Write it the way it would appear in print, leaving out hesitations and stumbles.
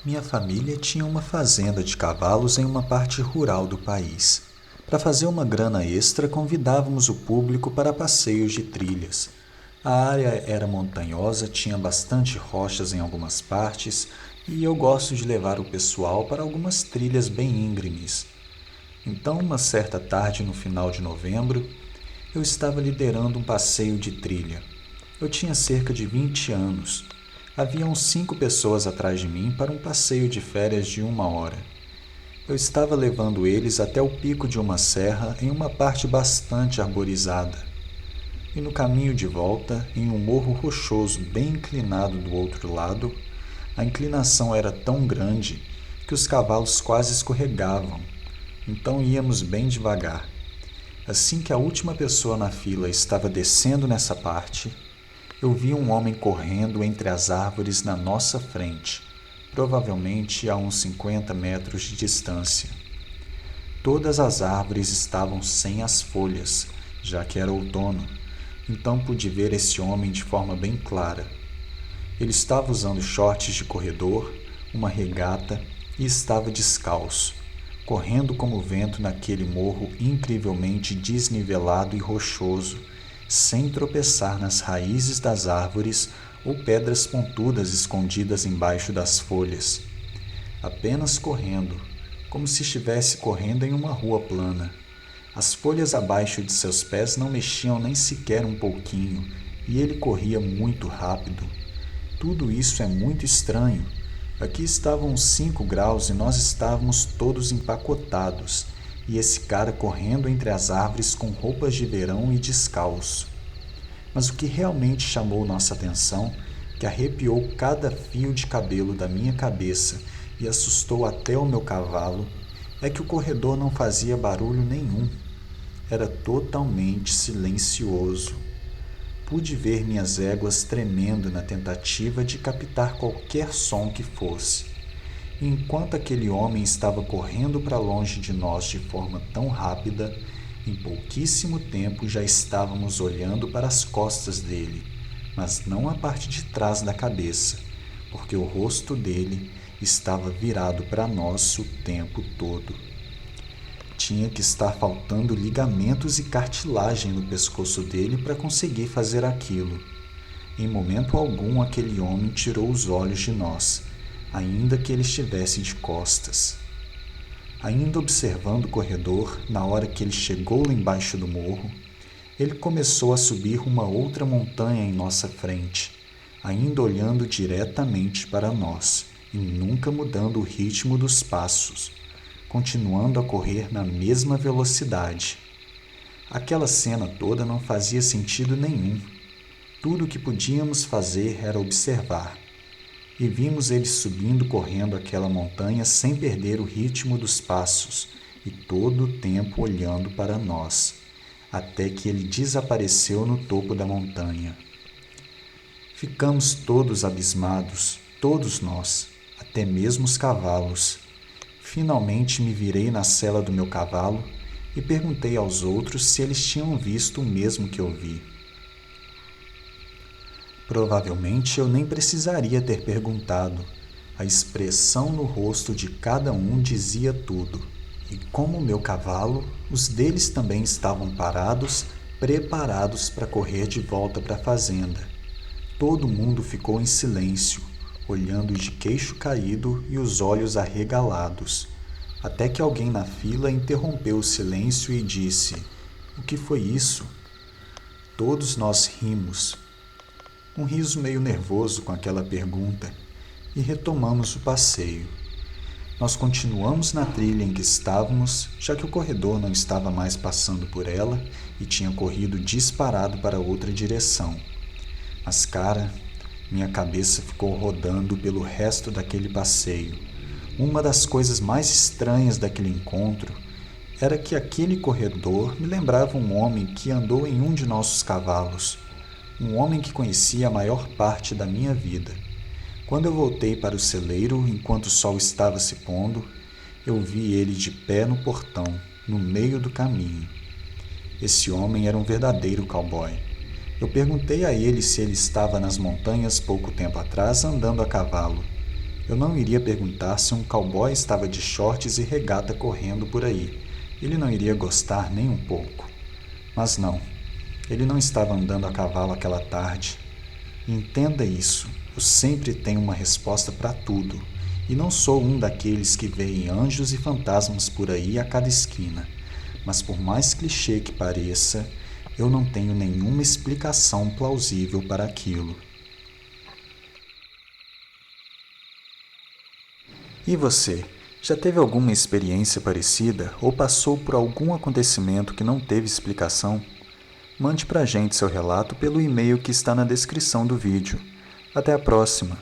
Minha família tinha uma fazenda de cavalos em uma parte rural do país. Para fazer uma grana extra, convidávamos o público para passeios de trilhas. A área era montanhosa, tinha bastante rochas em algumas partes, e eu gosto de levar o pessoal para algumas trilhas bem íngremes. Então, uma certa tarde no final de novembro, eu estava liderando um passeio de trilha. Eu tinha cerca de 20 anos. Haviam 5 pessoas atrás de mim para um passeio de férias de 1 hora. Eu estava levando eles até o pico de uma serra em uma parte bastante arborizada. E no caminho de volta, em um morro rochoso bem inclinado do outro lado, a inclinação era tão grande que os cavalos quase escorregavam. Então íamos bem devagar. Assim que a última pessoa na fila estava descendo nessa parte, eu vi um homem correndo entre as árvores na nossa frente, provavelmente a uns 50 metros de distância. Todas as árvores estavam sem as folhas, já que era outono, então pude ver esse homem de forma bem clara. Ele estava usando shorts de corredor, uma regata e estava descalço, correndo como o vento naquele morro incrivelmente desnivelado e rochoso, sem tropeçar nas raízes das árvores ou pedras pontudas escondidas embaixo das folhas. Apenas correndo, como se estivesse correndo em uma rua plana. As folhas abaixo de seus pés não mexiam nem sequer um pouquinho, e ele corria muito rápido. Tudo isso é muito estranho. Aqui estavam 5 graus e nós estávamos todos empacotados, e esse cara correndo entre as árvores com roupas de verão e descalço. Mas o que realmente chamou nossa atenção, que arrepiou cada fio de cabelo da minha cabeça e assustou até o meu cavalo, é que o corredor não fazia barulho nenhum. Era totalmente silencioso. Pude ver minhas éguas tremendo na tentativa de captar qualquer som que fosse. E enquanto aquele homem estava correndo para longe de nós de forma tão rápida, em pouquíssimo tempo já estávamos olhando para as costas dele, mas não a parte de trás da cabeça, porque o rosto dele estava virado para nós o tempo todo. Tinha que estar faltando ligamentos e cartilagem no pescoço dele para conseguir fazer aquilo. Em momento algum aquele homem tirou os olhos de nós, ainda que ele estivesse de costas. Ainda observando o corredor, na hora que ele chegou lá embaixo do morro, ele começou a subir uma outra montanha em nossa frente, ainda olhando diretamente para nós e nunca mudando o ritmo dos passos, continuando a correr na mesma velocidade. Aquela cena toda não fazia sentido nenhum. Tudo o que podíamos fazer era observar. E vimos ele subindo correndo aquela montanha sem perder o ritmo dos passos e todo o tempo olhando para nós, até que ele desapareceu no topo da montanha. Ficamos todos abismados, todos nós, até mesmo os cavalos. Finalmente me virei na sela do meu cavalo e perguntei aos outros se eles tinham visto o mesmo que eu vi. Provavelmente eu nem precisaria ter perguntado. A expressão no rosto de cada um dizia tudo. E como o meu cavalo, os deles também estavam parados, preparados para correr de volta para a fazenda. Todo mundo ficou em silêncio, olhando de queixo caído e os olhos arregalados, até que alguém na fila interrompeu o silêncio e disse: "O que foi isso?" Todos nós rimos. Um riso meio nervoso com aquela pergunta, e retomamos o passeio. Nós continuamos na trilha em que estávamos, já que o corredor não estava mais passando por ela e tinha corrido disparado para outra direção. Mas, cara, minha cabeça ficou rodando pelo resto daquele passeio. Uma das coisas mais estranhas daquele encontro era que aquele corredor me lembrava um homem que andou em um de nossos cavalos, um homem que conhecia a maior parte da minha vida. Quando eu voltei para o celeiro, enquanto o sol estava se pondo, eu vi ele de pé no portão, no meio do caminho. Esse homem era um verdadeiro cowboy. Eu perguntei a ele se ele estava nas montanhas pouco tempo atrás andando a cavalo. Eu não iria perguntar se um cowboy estava de shorts e regata correndo por aí. Ele não iria gostar nem um pouco. Mas não, ele não estava andando a cavalo aquela tarde. Entenda isso, eu sempre tenho uma resposta para tudo, e não sou um daqueles que veem anjos e fantasmas por aí a cada esquina. Mas por mais clichê que pareça, eu não tenho nenhuma explicação plausível para aquilo. E você, já teve alguma experiência parecida ou passou por algum acontecimento que não teve explicação? Mande pra gente seu relato pelo e-mail que está na descrição do vídeo. Até a próxima!